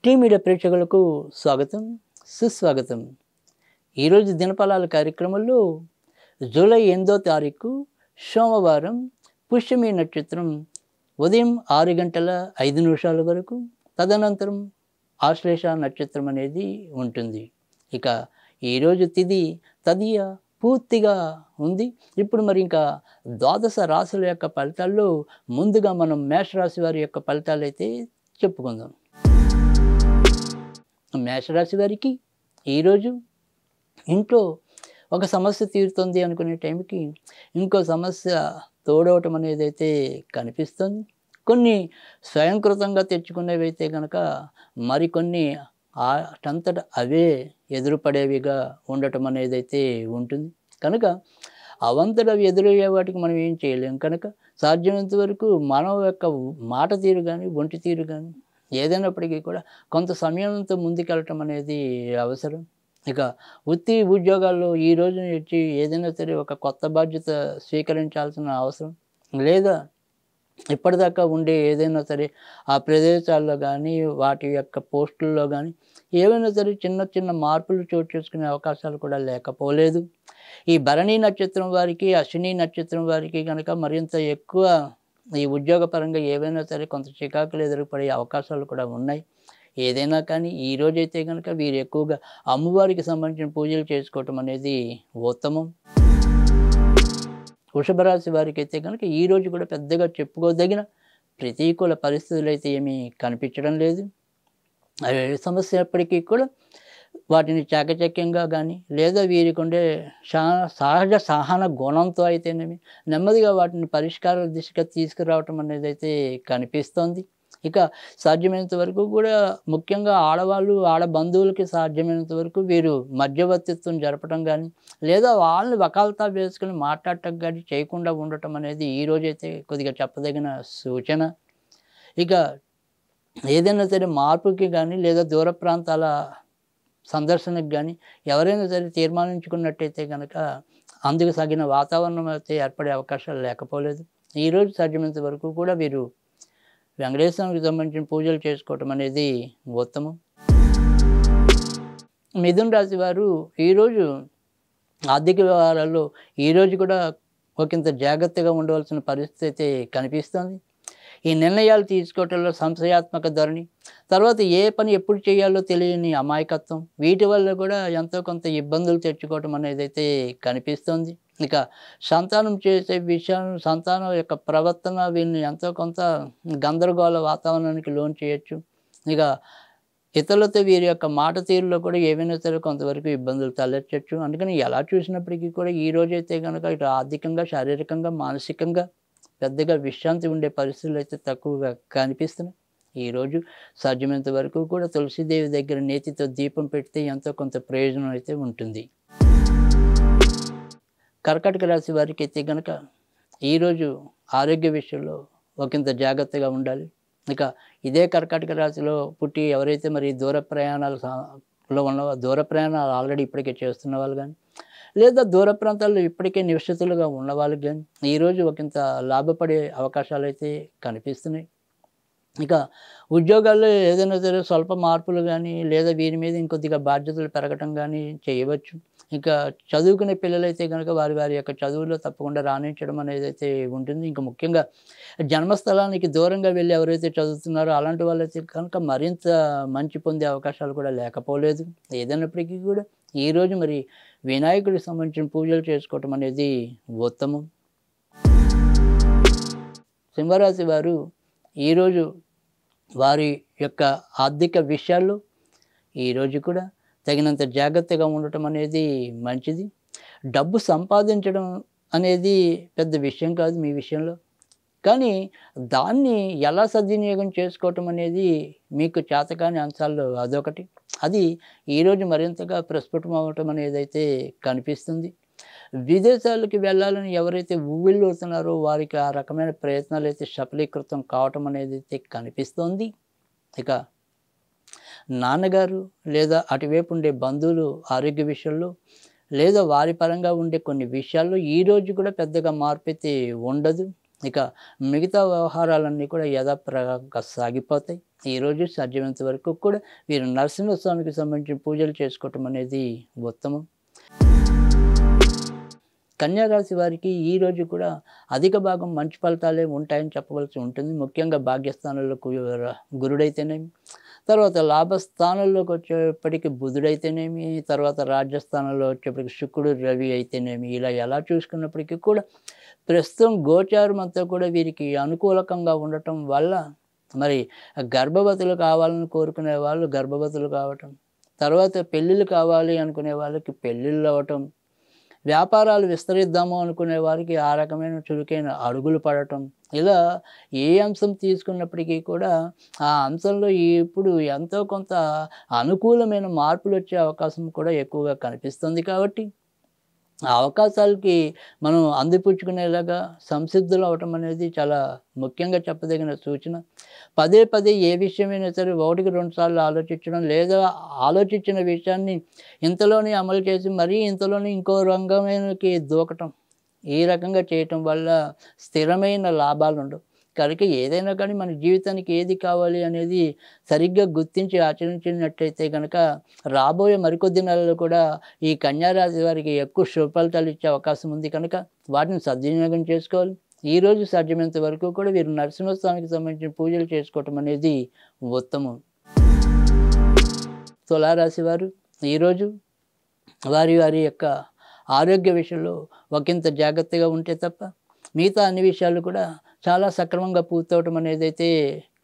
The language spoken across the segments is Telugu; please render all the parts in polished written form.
టీ మీడియా ప్రేక్షకులకు స్వాగతం, సుస్వాగతం. ఈరోజు దినఫలాల కార్యక్రమంలో జూలై 8వ తారీఖు సోమవారం పుష్యమి నక్షత్రం ఉదయం 6:05 వరకు, తదనంతరం ఆశ్లేష నక్షత్రం అనేది ఉంటుంది. ఇక ఈరోజు తిథి తదియ పూర్తిగా ఉంది. ఇప్పుడు మరి ఇంకా ద్వాదశ రాశుల యొక్క ఫలితాల్లో ముందుగా మనం మేషరాశి వారి యొక్క ఫలితాలు అయితే చెప్పుకుందాం. మేషరాశి వారికి ఈరోజు ఇంట్లో ఒక సమస్య తీరుతుంది అనుకునే టైంకి ఇంకో సమస్య తోడవటం అనేది అయితే కనిపిస్తుంది. కొన్ని స్వయంకృతంగా తెచ్చుకునేవి అయితే కనుక మరికొన్ని అటంతట అవే ఎదురుపడేవిగా ఉండటం అనేది అయితే ఉంటుంది. కనుక అవంతట అవి ఎదురయ్యే వాటికి మనం ఏం చేయలేం. కనుక సాధ్యమైనంత వరకు మనం యొక్క మాట తీరు కానీ ఒంటి తీరు కానీ ఏదైనప్పటికీ కూడా కొంత సమయంతో ముందుకెళ్ళటం అనేది అవసరం. ఇక వృత్తి ఉద్యోగాల్లో ఈ రోజు నుంచి ఏదైనా సరే ఒక కొత్త బాధ్యత స్వీకరించాల్సిన అవసరం, లేదా ఇప్పటిదాకా ఉండే ఏదైనా సరే ఆ ప్రదేశాల్లో కానీ వాటి యొక్క పోస్టుల్లో కానీ ఏవైనా సరే చిన్న చిన్న మార్పులు చోటు చేసుకునే అవకాశాలు కూడా లేకపోలేదు. ఈ భరణి నక్షత్రం వారికి, అశ్విని నక్షత్రం వారికి కనుక మరింత ఎక్కువ ఈ ఉద్యోగపరంగా ఏవైనా సరే కొంత చికాకులు ఎదురుపడే అవకాశాలు కూడా ఉన్నాయి. ఏదైనా కానీ ఈరోజైతే కనుక వీరు ఎక్కువగా అమ్మవారికి సంబంధించిన పూజలు చేసుకోవటం అనేది ఉత్తమం. వృషభ రాశి వారికి అయితే కనుక ఈరోజు కూడా పెద్దగా చెప్పుకోదగిన ప్రతికూల పరిస్థితులు అయితే ఏమీ కనిపించడం లేదు. అవి సమస్య ఎప్పటికీ కూడా వాటిని చాకచక్యంగా కానీ, లేదా వీరికి ఉండే సహజ సహన గుణంతో అయితేనేమి నెమ్మదిగా వాటిని పరిష్కార దిశగా తీసుకురావటం అనేది అయితే కనిపిస్తోంది. ఇక సాధ్యమైనంత వరకు కూడా ముఖ్యంగా ఆడవాళ్ళు, బంధువులకి సాధ్యమైనంత వరకు వీరు మధ్యవర్తిత్వం జరపడం కానీ, లేదా వాళ్ళని వకాల్తా వేసుకుని మాట్లాడటం కానీ చేయకుండా ఉండటం అనేది ఈరోజైతే కొద్దిగా చెప్పదగిన సూచన. ఇక ఏదైనా సరే మార్పుకి కానీ, లేదా దూర ప్రాంతాల సందర్శనకు కానీ ఎవరైనా సరే తీర్మానించుకున్నట్టయితే కనుక అందుకు తగిన వాతావరణం అయితే ఏర్పడే అవకాశాలు లేకపోలేదు. ఈరోజు సాధ్యమైనంత వరకు కూడా వీరు వెంకటేశ్వరానికి సంబంధించిన పూజలు చేసుకోవటం అనేది ఉత్తమం. మిథున రాశి వారు ఈరోజు ఆర్థిక వ్యవహారాల్లో ఈరోజు కూడా ఒకంత జాగ్రత్తగా ఉండవలసిన పరిస్థితి అయితే కనిపిస్తుంది. ఈ నిర్ణయాలు తీసుకోవటంలో సంశయాత్మక ధోరణి, తర్వాత ఏ పని ఎప్పుడు చేయాలో తెలియని అమాయకత్వం, వీటి వల్ల కూడా ఎంతో కొంత ఇబ్బందులు తెచ్చుకోవటం అనేది అయితే కనిపిస్తుంది. ఇక సంతానం చేసే విషయాలు, సంతానం యొక్క ప్రవర్తన వీళ్ళని ఎంతో కొంత గందరగోళ వాతావరణానికి లోన్ చేయొచ్చు. ఇక ఇతరులతో వీరి యొక్క మాట తీరులో కూడా ఏవైనా సరే కొంతవరకు ఇబ్బందులు తలెత్తచ్చు. అందుకని ఎలా చూసినప్పటికీ కూడా ఈ రోజైతే కనుక ఇటు ఆర్థికంగా, శారీరకంగా, మానసికంగా పెద్దగా విశ్రాంతి ఉండే పరిస్థితులు అయితే తక్కువగా కనిపిస్తున్నాయి. ఈరోజు సాధ్యమైనంత వరకు కూడా తులసీదేవి దగ్గర నేతితో దీపం పెడితే ఎంతో కొంత ప్రయోజనం అయితే ఉంటుంది. కర్కాటక రాశి వారికి అయితే కనుక ఈరోజు ఆరోగ్య విషయంలో ఒకంత జాగ్రత్తగా ఉండాలి. ఇక ఇదే కర్కాటక రాశిలో పుట్టి ఎవరైతే మరి దూర ప్రయాణాలు ఆల్రెడీ ఇప్పటికే చేస్తున్న వాళ్ళు కానీ, లేదా దూర ప్రాంతాల్లో ఇప్పటికే నివసితులుగా ఉన్న వాళ్ళకి కానీ ఈరోజు ఒకంత లాభపడే అవకాశాలు అయితే కనిపిస్తున్నాయి. ఇక ఉద్యోగాల్లో ఏదైనా సరే స్వల్ప మార్పులు కానీ, లేదా వీరి మీద ఇంకొద్దిగా బాధ్యతలు పెరగటం కానీ చేయవచ్చు. ఇక చదువుకునే పిల్లలైతే కనుక వారి యొక్క చదువులో తప్పకుండా రాణించడం అనేది అయితే ఉంటుంది. ఇంకా ముఖ్యంగా జన్మస్థలానికి దూరంగా వెళ్ళి ఎవరైతే చదువుతున్నారో అలాంటి వాళ్ళైతే కనుక మరింత మంచి పొందే అవకాశాలు కూడా లేకపోలేదు. ఏదైనప్పటికీ కూడా ఈరోజు మరి వినాయకుడికి సంబంధించిన పూజలు చేసుకోవటం అనేది ఉత్తమం. సింహరాశి వారు ఈరోజు వారి యొక్క ఆర్థిక విషయాల్లో ఈరోజు కూడా తగినంత జాగ్రత్తగా ఉండటం అనేది మంచిది. డబ్బు సంపాదించడం అనేది పెద్ద విషయం కాదు మీ విషయంలో, కానీ దాన్ని ఎలా సద్వినియోగం చేసుకోవటం అనేది మీకు చేతకాని అంశాల్లో అదొకటి. అది ఈరోజు మరింతగా ప్రస్ఫుటం అవ్వటం అనేది అయితే కనిపిస్తుంది. విదేశాలకు వెళ్ళాలని ఎవరైతే ఊవిళ్ళూతున్నారో వారికి ఆ రకమైన ప్రయత్నాలు అయితే సఫలీకృతం కావటం అనేది అయితే కనిపిస్తోంది. ఇక నాన్నగారు లేదా అటువైపు ఉండే బంధువులు ఆరోగ్య విషయంలో, లేదా వారి పరంగా ఉండే కొన్ని విషయాల్లో ఈరోజు కూడా పెద్దగా మార్పు అయితే ఉండదు. ఇక మిగతా వ్యవహారాలన్నీ కూడా యథాప్రకారంగా సాగిపోతాయి. ఈరోజు సాధ్యమైనంత వరకు కూడా వీరు నరసింహస్వామికి సంబంధించిన పూజలు చేసుకోవటం అనేది ఉత్తమం. కన్యా రాశి వారికి ఈరోజు కూడా అధిక భాగం మంచి ఫలితాలే ఉంటాయని చెప్పవలసి ఉంటుంది. ముఖ్యంగా భాగ్యస్థానంలో గురుడైతేనేమి, తర్వాత లాభస్థానంలోకి వచ్చేప్పటికి బుధుడైతేనేమి, తర్వాత రాజ్యస్థానంలో వచ్చేప్పటికి శుక్రుడు, రవి అయితేనేమి, ఇలా ఎలా చూసుకున్నప్పటికీ కూడా ప్రస్తుతం గోచారం అంతా కూడా వీరికి అనుకూలకంగా ఉండటం వల్ల మరి గర్భవతులు కావాలని కోరుకునే వాళ్ళు గర్భవతులు కావటం, తర్వాత పెళ్ళిళ్ళు కావాలి అనుకునే వాళ్ళకి పెళ్ళిళ్ళు అవ్వటం, వ్యాపారాలు విస్తరిద్దాము అనుకునే వారికి ఆ రకమైన చురుకైన అడుగులు పడటం, ఇలా ఏ అంశం తీసుకున్నప్పటికీ కూడా ఆ అంశంలో ఇప్పుడు ఎంతో కొంత అనుకూలమైన మార్పులు వచ్చే అవకాశం కూడా ఎక్కువగా కనిపిస్తుంది. కాబట్టి ఆ అవకాశాలకి మనం అందిపుచ్చుకునేలాగా సంసిద్ధులు అవటం అనేది చాలా ముఖ్యంగా చెప్పదగిన సూచన. పదే పదే ఏ విషయమైనా సరే ఒకటికి 2 సార్లు ఆలోచించడం, లేదా ఆలోచించిన విషయాన్ని ఇంతలోనే అమలు చేసి మరీ ఇంతలోనే ఇంకో రంగంలోకి దూకటం, ఈ రకంగా చేయటం వల్ల స్థిరమైన లాభాలు ఉండవు. కనుక ఏదైనా కానీ మన జీవితానికి ఏది కావాలి అనేది సరిగ్గా గుర్తించి ఆచరించినట్టయితే కనుక రాబోయే మరికొద్ది నెలల్లో కూడా ఈ కన్యా రాశి వారికి ఎక్కువ శుభ ఫలితాలు ఇచ్చే అవకాశం ఉంది. కనుక వాటిని సద్వినియోగం చేసుకోవాలి. ఈరోజు సాధ్యమైనంత వరకు కూడా వీరు నరసింహస్వామికి సంబంధించిన పూజలు చేసుకోవటం అనేది ఉత్తమం. తులారాశి వారు ఈరోజు వారి వారి యొక్క ఆరోగ్య విషయంలో ఒకంత జాగ్రత్తగా ఉంటే తప్ప మిగతా అన్ని విషయాలు కూడా చాలా సక్రమంగా పూర్తవటం అనేది అయితే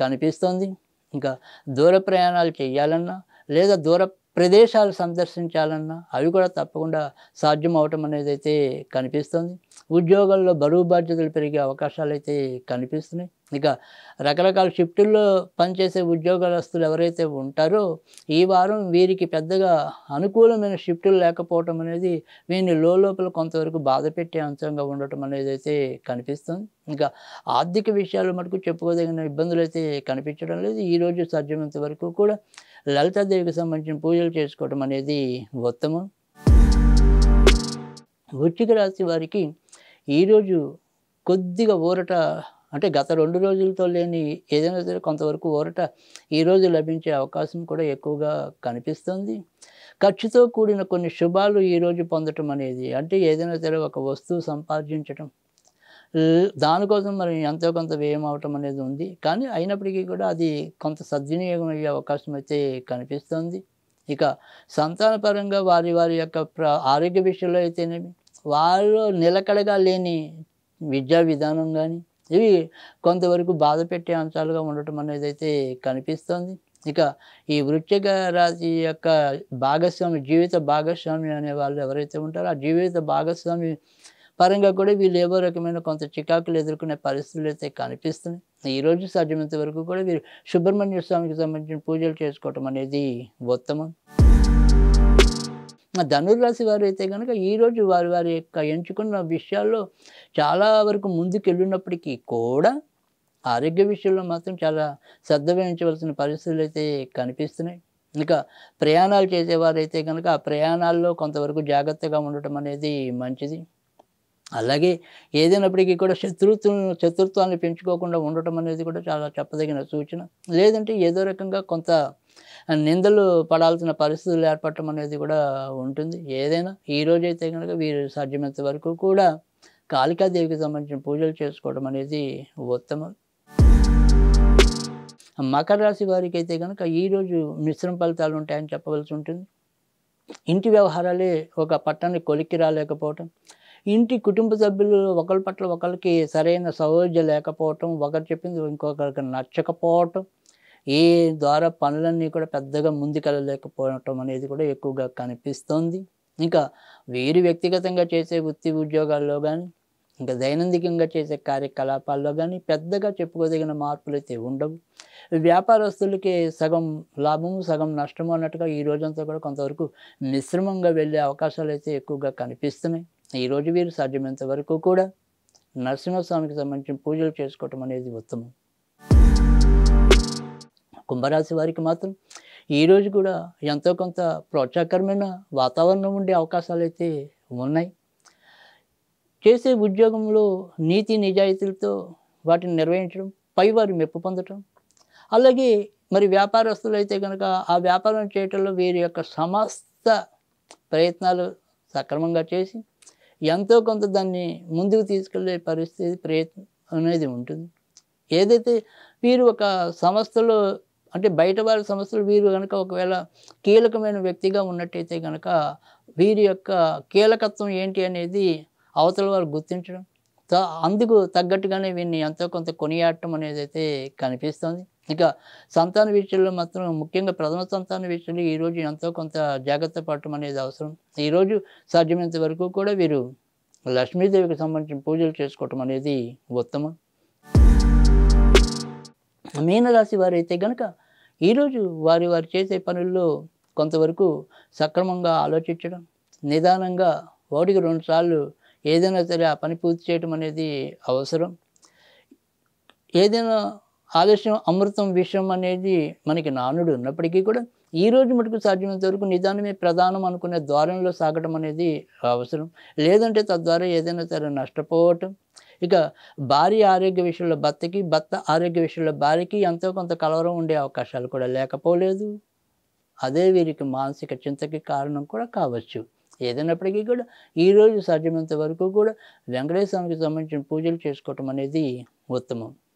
కనిపిస్తోంది. ఇంకా దూర ప్రయాణాలు చేయాలన్నా, లేదా దూర ప్రదేశాలు సందర్శించాలన్నా అవి కూడా తప్పకుండా సాధ్యం అవటం అనేది అయితే కనిపిస్తుంది. ఉద్యోగాల్లో బరువు బాధ్యతలు పెరిగే అవకాశాలు అయితే కనిపిస్తున్నాయి. ఇక రకరకాల షిఫ్టుల్లో పనిచేసే ఉద్యోగస్తులు ఎవరైతే ఉంటారో ఈ వారం వీరికి పెద్దగా అనుకూలమైన షిఫ్టులు లేకపోవటం అనేది వీరిని లోపల కొంతవరకు బాధ పెట్టే అంశంగా ఉండటం అనేది అయితే కనిపిస్తుంది. ఇంకా ఆర్థిక విషయాలు మటుకు చెప్పుకోదగిన ఇబ్బందులు అయితే కనిపించడం లేదు. ఈరోజు సాధ్యమైనంత వరకు కూడా లలితాదేవికి సంబంధించిన పూజలు చేసుకోవడం అనేది ఉత్తమం. వృశ్చిక రాశి వారికి ఈరోజు కొద్దిగా ఊరట, అంటే గత 2 రోజులతో లేని ఏదైనా సరే కొంతవరకు ఊరట ఈరోజు లభించే అవకాశం కూడా ఎక్కువగా కనిపిస్తుంది. ఖర్చుతో కూడిన కొన్ని శుభాలు ఈరోజు పొందటం అనేది, అంటే ఏదైనా సరే ఒక వస్తువు సంపాదించటం, దానికోసం మరి ఎంతో కొంత వ్యయం అవటం అనేది ఉంది. కానీ అయినప్పటికీ కూడా అది కొంత సద్వినియోగం అయ్యే అవకాశం అయితే కనిపిస్తుంది. ఇక సంతానపరంగా వారి వారి యొక్క ఆరోగ్య విషయంలో అయితేనేమి, వారిలో నిలకడగా లేని విద్యా విధానం కానీ ఇవి కొంతవరకు బాధ పెట్టే అంశాలుగా ఉండటం అనేది అయితే కనిపిస్తుంది. ఇక ఈ వృశ్చిక రాశి యొక్క భాగస్వామి, జీవిత భాగస్వామి అనే వాళ్ళు ఎవరైతే ఉంటారో ఆ జీవిత భాగస్వామి పరంగా కూడా వీళ్ళు ఏవో రకమైన కొంత చికాకులు ఎదుర్కొనే పరిస్థితులు అయితే కనిపిస్తున్నాయి. ఈరోజు సాధ్యమైనంత వరకు కూడా వీరు సుబ్రహ్మణ్య స్వామికి సంబంధించిన పూజలు చేసుకోవటం అనేది ఉత్తమం. ధనుర్రాశి వారు అయితే కనుక ఈరోజు వారి వారి యొక్క ఎంచుకున్న విషయాల్లో చాలా వరకు ముందుకు వెళ్ళినప్పటికీ కూడా ఆరోగ్య విషయంలో మాత్రం చాలా శ్రద్ధ వహించవలసిన పరిస్థితులు అయితే కనిపిస్తున్నాయి. ఇంకా ప్రయాణాలు చేసేవారైతే కనుక ఆ ప్రయాణాల్లో కొంతవరకు జాగ్రత్తగా ఉండటం అనేది మంచిది. అలాగే ఏదైనప్పటికీ కూడా శత్రుత్వాన్ని పెంచుకోకుండా ఉండటం అనేది కూడా చాలా చెప్పదగిన సూచన. లేదంటే ఏదో రకంగా కొంత నిందలు పడాల్సిన పరిస్థితులు ఏర్పడటం అనేది కూడా ఉంటుంది. ఏదైనా ఈరోజైతే కనుక వీరు సాధ్యమైనంత వరకు కూడా కాళికాదేవికి సంబంధించిన పూజలు చేసుకోవడం అనేది ఉత్తమం. మకర రాశి వారికి అయితే కనుక ఈరోజు మిశ్రమ ఫలితాలు ఉంటాయని చెప్పవలసి ఉంటుంది. ఇంటి వ్యవహారాలే ఒక పట్టాన్ని కొలిక్కి రాలేకపోవటం, ఇంటి కుటుంబ సభ్యులు ఒకరి పట్ల ఒకరికి సరైన సౌహృద్యం లేకపోవటం, ఒకరు చెప్పింది ఇంకొకరికి నచ్చకపోవటం, ఈ ద్వారా పనులన్నీ కూడా పెద్దగా ముందుకెళ్ళలేకపోవటం అనేది కూడా ఎక్కువగా కనిపిస్తోంది. ఇంకా వీరు వ్యక్తిగతంగా చేసే వృత్తి ఉద్యోగాల్లో కానీ, ఇంకా దైనందికంగా చేసే కార్యకలాపాల్లో కానీ పెద్దగా చెప్పుకోదగిన మార్పులు అయితే ఉండవు. వ్యాపారస్తులకి సగం లాభము సగం నష్టము అన్నట్టుగా ఈ రోజంతా కూడా కొంతవరకు మిశ్రమంగా వెళ్ళే అవకాశాలు అయితే ఎక్కువగా కనిపిస్తున్నాయి. ఈరోజు వీరు సాధ్యమైనంత వరకు కూడా నరసింహస్వామికి సంబంధించిన పూజలు చేసుకోవటం అనేది ఉత్తమం. కుంభరాశి వారికి మాత్రం ఈరోజు కూడా ఎంతో కొంత ప్రోత్సాహకరమైన వాతావరణం ఉండే అవకాశాలు అయితే ఉన్నాయి. చేసే ఉద్యోగంలో నీతి నిజాయితీలతో వాటిని నిర్వహించడం, పైవారి మెప్పు పొందటం. అలాగే మరి వ్యాపారస్తులైతే గనక ఆ వ్యాపారం చేయటంలో వీరి యొక్క సమస్త ప్రయత్నాలు సక్రమంగా చేసి ఎంతో కొంత దాన్ని ముందుకు తీసుకెళ్ళే పరిస్థితి ప్రయత్నం అనేది ఉంటుంది. ఏదైతే వీరు ఒక సంస్థలో అంటే బయట వారి సంస్థలు వీరు గనక ఒకవేళ కీలకమైన వ్యక్తిగా ఉన్నట్టయితే గనక వీరి యొక్క కీలకత్వం ఏంటి అనేది అవతల వారు గుర్తించడం. అందుకు తగ్గట్టుగానే వీరిని ఎంతో కొంత కొనియాడటం అనేది అయితే కనిపిస్తుంది. ఇక సంతాన విషయంలో మాత్రం ముఖ్యంగా ప్రథమ సంతాన విషయంలో ఈరోజు ఎంతో కొంత జాగ్రత్త పడటం అనేది అవసరం. ఈరోజు సాధ్యమైనంత వరకు కూడా వీరు లక్ష్మీదేవికి సంబంధించిన పూజలు చేసుకోవటం అనేది ఉత్తమం. మీనరాశి వారైతే గనక ఈరోజు వారి చేసే పనుల్లో కొంతవరకు సక్రమంగా ఆలోచించడం, నిదానంగా 1-2 సార్లు ఏదైనా సరే ఆ పని పూర్తి చేయడం అనేది అవసరం. ఏదైనా ఆలస్యం అమృతం విషయం అనేది మనకి నానుడు ఉన్నప్పటికీ కూడా ఈరోజు మటుకు సాధ్యమైనంత వరకు నిదానమే ప్రధానం అనుకునే ద్వారంలో సాగడం అనేది అవసరం. లేదంటే తద్వారా ఏదైనా సరే నష్టపోవటం. ఇక భార్య ఆరోగ్య విషయంలో భర్తకి, భర్త ఆరోగ్య విషయంలో భార్యకి ఎంతో కొంత కలవరం ఉండే అవకాశాలు కూడా లేకపోలేదు. అదే వీరికి మానసిక చింతకి కారణం కూడా కావచ్చు. ఏదైనప్పటికీ కూడా ఈరోజు సాధ్యమైనంత వరకు కూడా వెంకటేశ్వర స్వామికి సంబంధించిన పూజలు చేసుకోవటం అనేది ఉత్తమం.